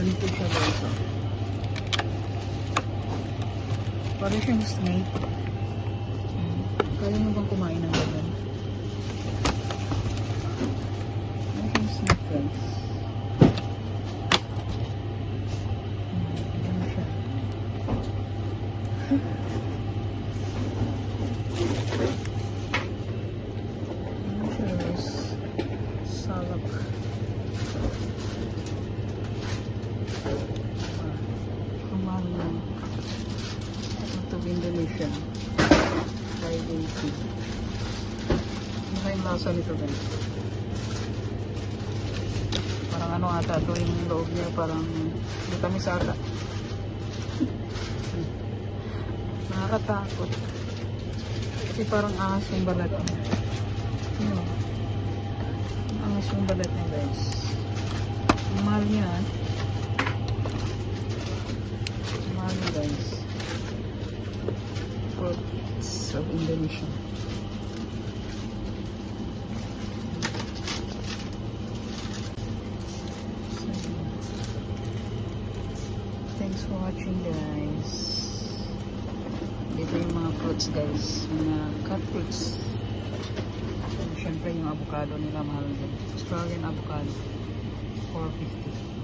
Dito siya guys. Parang siyang snake. Kaya mo bang kumain ng ganyan? Parang siyang snake guys. Ganyan siya. Salak. Kamahal na. Ito Indonesia. 580. Ano kayong lasa nito guys? Parang ano ata ito yung loob niya. Parang vitamis ata. Nakakatakot. Kasi parang ahas yung balat niya. Ano? Ahas yung balat niya guys. Ang mahal niya. Ang mahal niya guys. Fruits of Indonesia. Thanks for watching guys. Dito yung mga fruits guys. Mga cut fruits. Siyempre yung avocado nila mahal din. Australian avocado. $4.50.